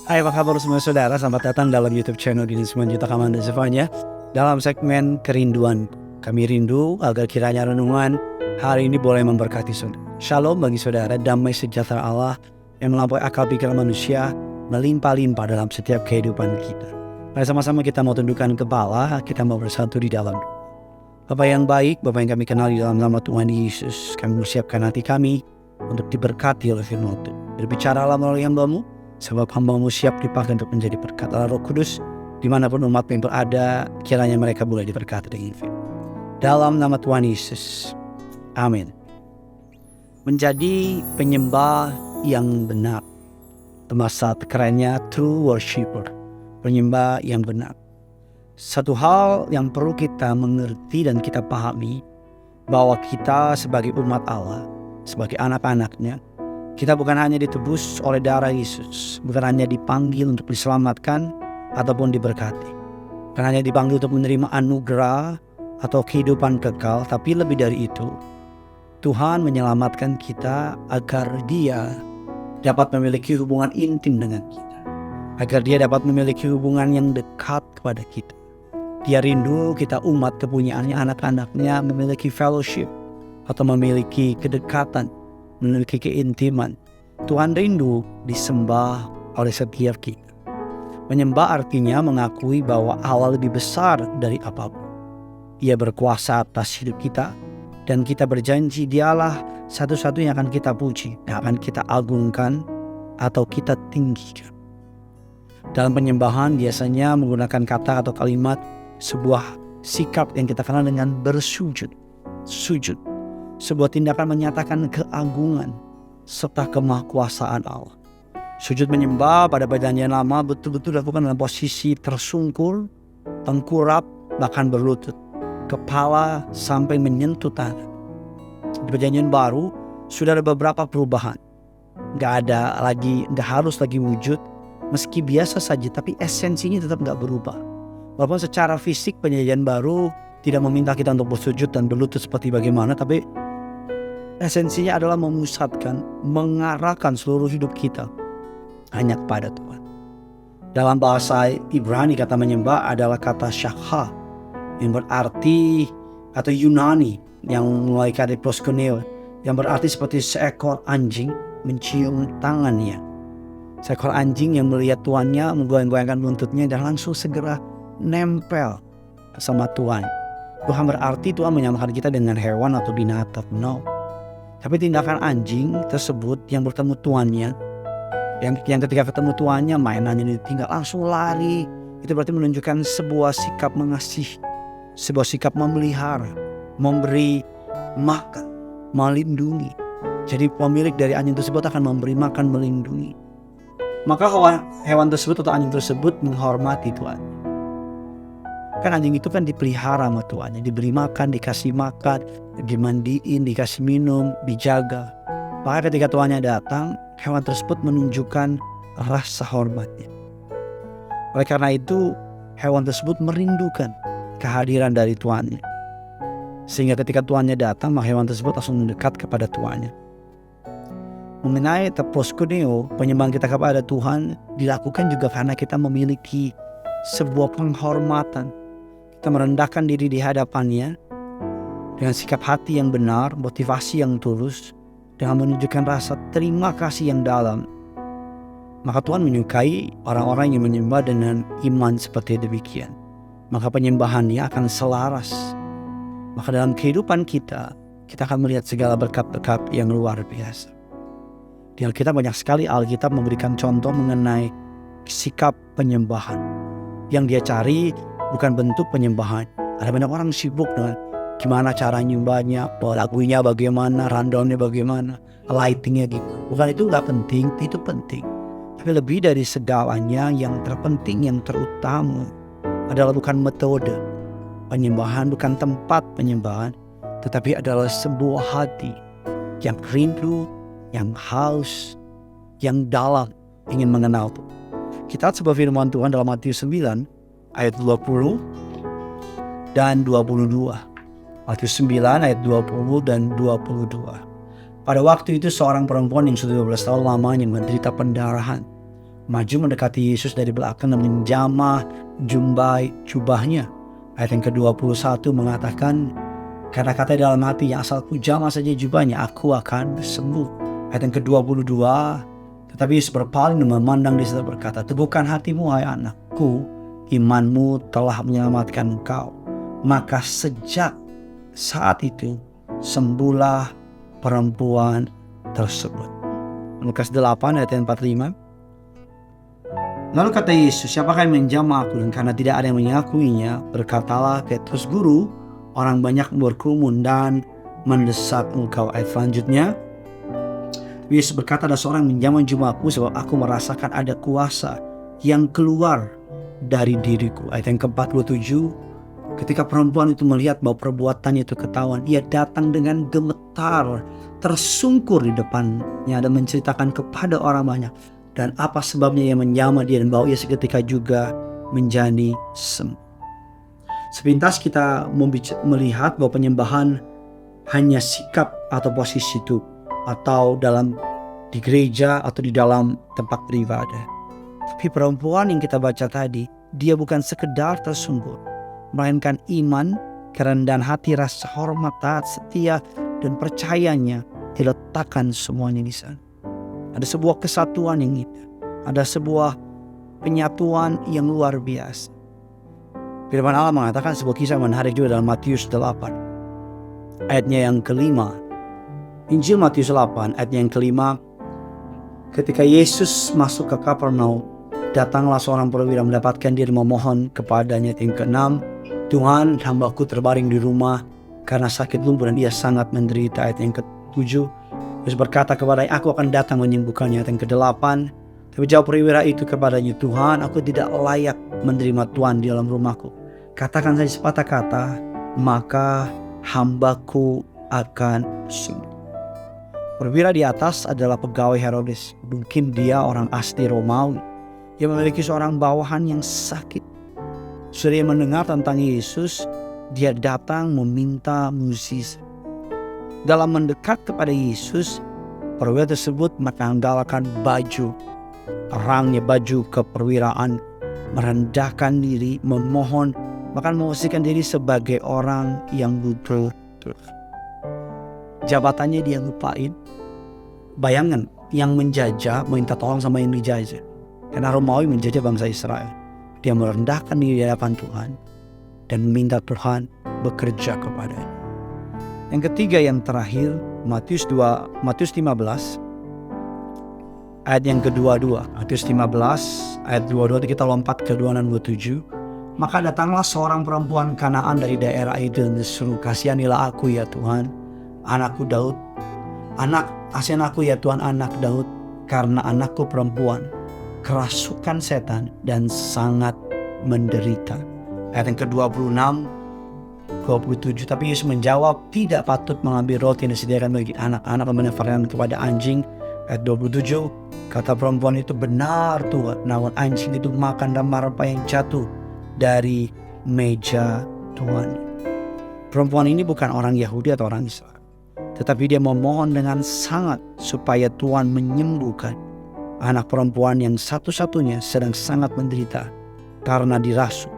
Hai, apa kabar semua saudara? Selamat datang dalam YouTube channel Gini Semua Juta Kamanda Zevanya. Dalam segmen kerinduan, kami rindu agar kiranya renungan hari ini boleh memberkati saudara. Shalom bagi saudara, damai sejahtera Allah yang melampaui akal pikiran manusia melimpah-limpah dalam setiap kehidupan kita. Mari sama-sama kita mau tundukkan kepala, kita mau bersatu di dalam. Bapak yang baik, Bapak yang kami kenal di dalam nama Tuhan Yesus, kami mempersiapkan hati kami untuk diberkati oleh firman Tuhan. Berbicaralah melalui hamba-Mu, sebab hamba-Mu siap dipakai untuk menjadi berkat. Allah Roh Kudus, dimanapun umat yang berada, kiranya mereka boleh diberkati dengan firman. Dalam nama Tuhan Yesus, amin. Menjadi penyembah yang benar. Bahasa kerennya true worshipper, penyembah yang benar. Satu hal yang perlu kita mengerti dan kita pahami, bahwa kita sebagai umat Allah, sebagai anak-anaknya, kita bukan hanya ditebus oleh darah Yesus, bukan hanya dipanggil untuk diselamatkan ataupun diberkati, bukan hanya dipanggil untuk menerima anugerah atau kehidupan kekal, tapi lebih dari itu, Tuhan menyelamatkan kita agar Dia dapat memiliki hubungan intim dengan kita, agar Dia dapat memiliki hubungan yang dekat kepada kita. Dia rindu kita umat kepunyaannya, anak-anaknya memiliki fellowship atau memiliki kedekatan, memiliki keintiman. Tuhan rindu disembah oleh setiap kita. Menyembah artinya mengakui bahwa Allah lebih besar dari apapun. Ia berkuasa atas hidup kita, dan kita berjanji Dialah satu-satunya yang akan kita puji, yang akan kita agungkan atau kita tinggikan. Dalam penyembahan biasanya menggunakan kata atau kalimat, sebuah sikap yang kita kenal dengan bersujud. Sujud, sebuah tindakan menyatakan keagungan serta kemahakuasaan Allah. Sujud menyembah pada Perjanjian Lama betul-betul dilakukan dalam posisi tersungkur, tengkurap, bahkan berlutut, kepala sampai menyentuh tanah. Di Perjanjian Baru sudah ada beberapa perubahan. Gak harus lagi wujud, meski biasa saja, tapi esensinya tetap gak berubah. Walaupun secara fisik Perjanjian Baru tidak meminta kita untuk bersujud dan berlutut seperti bagaimana, tapi esensinya adalah memusatkan, mengarahkan seluruh hidup kita hanya kepada Tuhan. Dalam bahasa Ibrani, kata menyembah adalah kata shakha, yang berarti, atau Yunani yang mulai kata proskuneo, yang berarti seperti seekor anjing mencium tangannya. Seekor anjing yang melihat tuannya menggoyang-goyangkan buntutnya dan langsung segera nempel sama Tuhan. Bukan berarti Tuhan menyamakan kita dengan hewan atau binatang, no. Tapi tindakan anjing tersebut yang bertemu tuannya, yang ketika ketemu tuannya mainannya ditinggal langsung lari, itu berarti menunjukkan sebuah sikap mengasihi, sebuah sikap memelihara, memberi makan, melindungi. Jadi pemilik dari anjing tersebut akan memberi makan, melindungi. Maka hewan tersebut atau anjing tersebut menghormati Tuhan. Kan anjing itu kan dipelihara sama tuannya, diberi makan, dikasih makan, dimandiin, dikasih minum, dijaga. Maka ketika tuannya datang, hewan tersebut menunjukkan rasa hormatnya. Oleh karena itu, hewan tersebut merindukan kehadiran dari tuannya. Sehingga ketika tuannya datang, maka hewan tersebut langsung mendekat kepada tuannya. Mengenai proskuneo, penyembahan kita kepada Tuhan dilakukan juga karena kita memiliki sebuah penghormatan. Kita merendahkan diri di hadapannya dengan sikap hati yang benar, motivasi yang tulus, dengan menunjukkan rasa terima kasih yang dalam. Maka Tuhan menyukai orang-orang yang menyembah dengan iman seperti demikian. Maka penyembahannya akan selaras. Maka dalam kehidupan kita akan melihat segala berkat-berkat yang luar biasa. Di Alkitab banyak sekali Alkitab memberikan contoh mengenai sikap penyembahan. Yang dia cari bukan bentuk penyembahan. Ada banyak orang sibuk dengan gimana cara nyembahnya, lagunya bagaimana, rundownnya bagaimana, lightingnya gitu. Bukan itu gak penting, itu penting. Tapi lebih dari segalanya, yang terpenting, yang terutama adalah bukan metode penyembahan, bukan tempat penyembahan, tetapi adalah sebuah hati yang rindu, yang haus, yang dalam ingin mengenal Tuhan. Kita lihat sebuah firman Tuhan dalam Matius 9 ayat 20 dan 22. Matius 9 ayat 20 dan 22. Pada waktu itu seorang perempuan yang sudah 12 tahun lamanya menderita pendarahan maju mendekati Yesus dari belakang dan menjamah jubahnya. Ayat yang ke-21 mengatakan, karena kata dalam hati, yang asal ku jamah saja jubahnya, aku akan sembuh. Ayat yang ke-22, tetapi Yesus berpaling dan memandang dia serta berkata, teguhkan hatimu hai anakku, imanmu telah menyelamatkan engkau. Maka sejak saat itu sembuhlah perempuan tersebut. Lukas 8 ayat 45. Lalu kata Yesus, siapakah yang menjamah aku? Dan karena tidak ada yang mengakuinya, berkatalah Petrus, guru, orang banyak berkerumun dan mendesak engkau. Ayat selanjutnya, Yesus berkata, ada seorang menjamah jubahku sebab aku merasakan ada kuasa yang keluar dari diriku. Ayat yang ke-47, ketika perempuan itu melihat bahwa perbuatannya itu ketahuan, ia datang dengan gemetar, tersungkur di depannya dan menceritakan kepada orang banyak dan apa sebabnya ia menjamah dia dan bahwa ia seketika juga menjadi sembuh. Sepintas kita melihat bahwa penyembahan hanya sikap atau posisi itu, atau di gereja atau di dalam tempat beribadah. Tapi perempuan yang kita baca tadi, dia bukan sekedar tersungkur, melainkan iman, kerendahan hati, rasa hormat, taat, setia, dan percayanya diletakkan semuanya di sana. Ada sebuah kesatuan yang indah, ada sebuah penyatuan yang luar biasa. Firman Allah mengatakan sebuah kisah menarik juga dalam Matius 8 ayatnya yang kelima. Injil Matius 8 ayatnya yang kelima, ketika Yesus masuk ke Kapernaum, datanglah seorang perwira mendapatkan dia memohon kepadanya. Yang keenam, Tuhan, hambaku terbaring di rumah karena sakit lumpuh dan ia sangat menderita. Ayat yang ke-7, Yesus berkata kepadanya, aku akan datang menyembuhkannya. Ayat yang ke-8, tapi jawab perwira itu kepadanya, Tuhan, aku tidak layak menerima Tuhan di dalam rumahku. Katakan saja sepatah kata, maka hambaku akan sembuh. Perwira di atas adalah pegawai Herodes. Mungkin dia orang asli Romawi yang memiliki seorang bawahan yang sakit. Setelah dia mendengar tentang Yesus, dia datang meminta mukjizat. Dalam mendekat kepada Yesus, perwira tersebut menanggalkan baju terangnya, baju keperwiraan, merendahkan diri, memohon, bahkan memposisikan diri sebagai orang yang butuh. Jabatannya dia lupain. Bayangkan, yang menjajah minta tolong sama yang dijajah. Karena Romawi menjajah bangsa Israel. Dia merendahkan diri di hadapan Tuhan dan meminta Tuhan bekerja kepadanya. Yang ketiga, yang terakhir, Matius 15 ayat yang ke-22. Matius 15 ayat 22, kita lompat ke 26-27. Maka datanglah seorang perempuan Kanaan dari daerah itu dan berseru, kasihanilah aku ya Tuhan, anakku Daud. Kasihan aku ya Tuhan, anak Daud, karena anakku perempuan kerasukan setan dan sangat menderita. Ayat yang ke-26, 27. Tapi Yesus menjawab, tidak patut mengambil roti yang disediakan bagi anak-anak dan melemparkan kepada anjing. Ayat 27, kata perempuan itu, benar Tuhan, namun anjing itu makan rempah-rempah yang jatuh dari meja Tuhan. Perempuan ini bukan orang Yahudi atau orang Israel, tetapi dia memohon dengan sangat supaya Tuhan menyembuhkan anak perempuan yang satu-satunya sedang sangat menderita karena dirasuk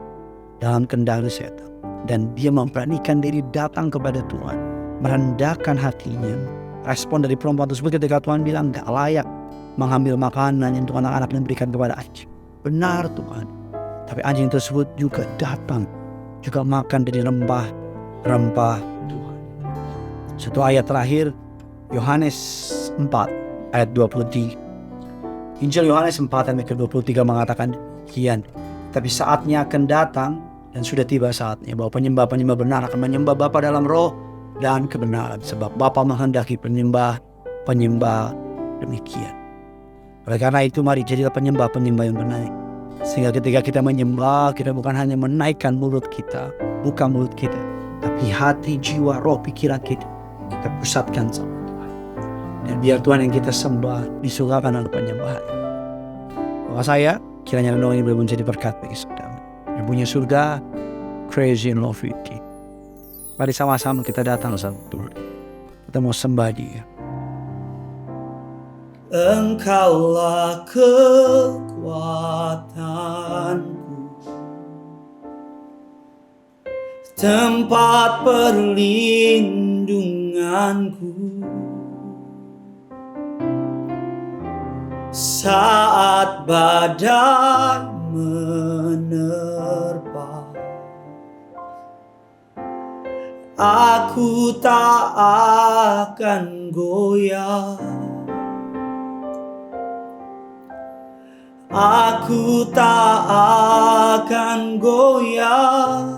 dalam kendali setan. Dan dia memberanikan diri datang kepada Tuhan, merendahkan hatinya. Respon dari perempuan tersebut ketika Tuhan bilang gak layak mengambil makanan yang untuk anak-anak dan berikan kepada anjing. Benar Tuhan. Tapi anjing tersebut juga datang, juga makan dari rempah Tuhan. Satu ayat terakhir, Yohanes 4 ayat 23. Injil Yohanes 4 ayat ke-23 mengatakan, kian, tapi saatnya akan datang dan sudah tiba saatnya bahwa penyembah-penyembah benar akan menyembah Bapa dalam roh dan kebenaran, sebab Bapa menghendaki penyembah demikian. Oleh karena itu, mari jadilah penyembah yang benar. Sehingga ketika kita menyembah, kita bukan hanya menaikkan mulut kita, bukan mulut kita, tapi hati, jiwa, roh, pikiran kita pusatkan sama Tuhan. Dan biar Tuhan yang kita sembah disukakan oleh penyembahan. Bahwa saya, kiranya renungan ini boleh menjadi berkat bagi saudara. Yang punya surga, crazy in love with you. Mari sama-sama kita datang sama Tuhan. Kita mau sembah Dia. Engkaulah kekuatan kekuatanku, tempat perlindunganku. Saat badai menerpa, aku tak akan goyah. Aku tak akan goyah,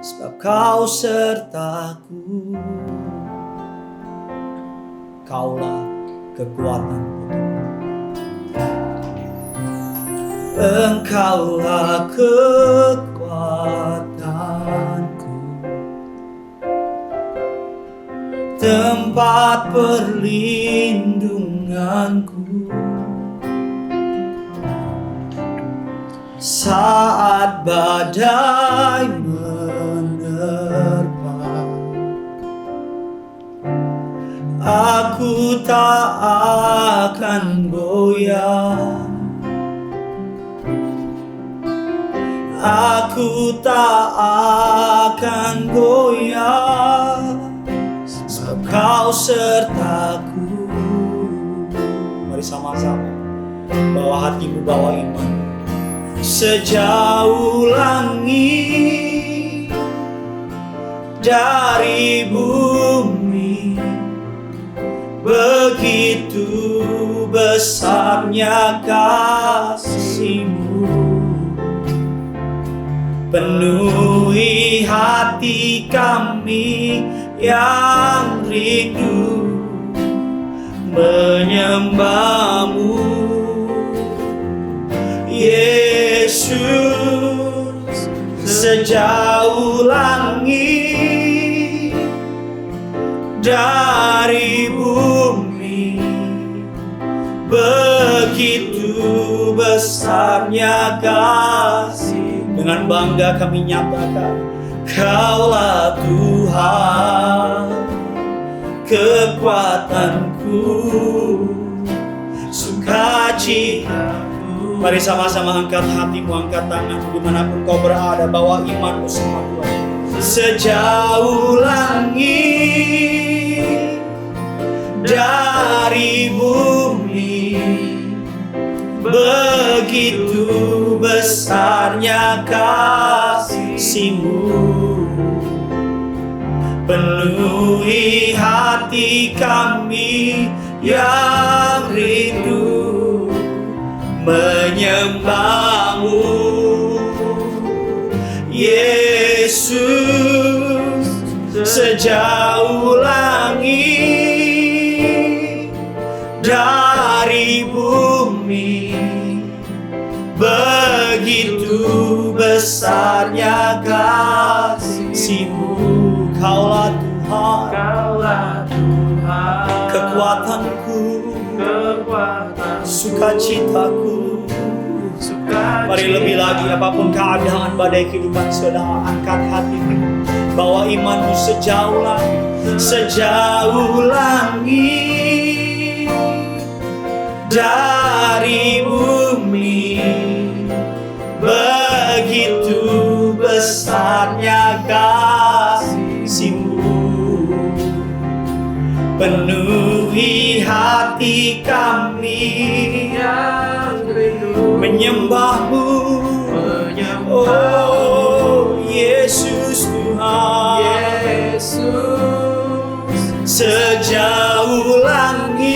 sebab Kau sertaku. Kaulah kekuatanku, Engkaulah kekuatanku, tempat perlindunganku. Saat badai menerpa, aku tak akan goyah. Aku tak akan goyah, sebab Kau sertaku. Mari sama-sama bawa hatimu, bawa iman. Sejauh langit dari bumi, begitu besarnya kasih-Mu. Penuhi hati kami yang rindu menyembah-Mu, Yesus. Sejauh langit dari bumi, begitu besarnya kasih. Dengan bangga kami nyatakan, Kaulah Tuhan, kekuatanku, sukacitaku. Mari sama-sama angkat hatimu, angkat tanganmu dimanapun kau berada, bawa imanmu sama Tuhan. Sejauh langit dari bumi, begitu besarnya kasih-Mu. Penuhi hati kami yang rindu menyembah-Mu, Yesus. Sejauh langit dari bumi, begitu besarnya kasih-Mu. Kaulah Tuhan, Kaulah Tuhan, kekuatanku, sukacitaku. Mari lebih lagi, apapun keadaan badai kehidupan saudara, angkat hatimu, bawa imanmu. Sejauh langit, sejauh langit dari bumi, begitu besarnya kasih-Mu. Penuhi hati kami yang rindu menyembah-Mu, oh Yesus Tuhan. Yesus. Sejauh langit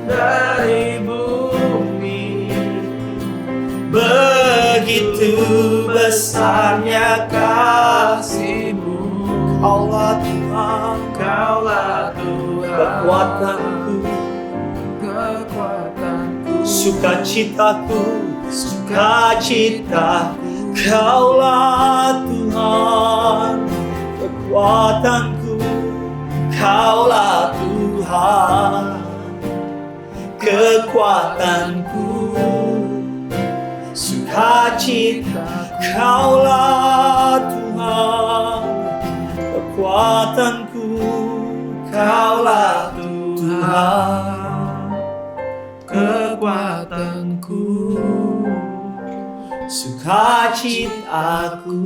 dari bumi, begitu besarnya kasih-Mu. Kaulah Tuhan, Kaulah Tuhan, kekuatanku, sukacitaku, sukacitaku. Kaulah Tuhan, kekuatanku, Kaulah Tuhan, kekuatanku, sukacita. Kaulah Tuhan, kekuatanku, Kaulah Tuhan, kekuatanku, sukacitaku.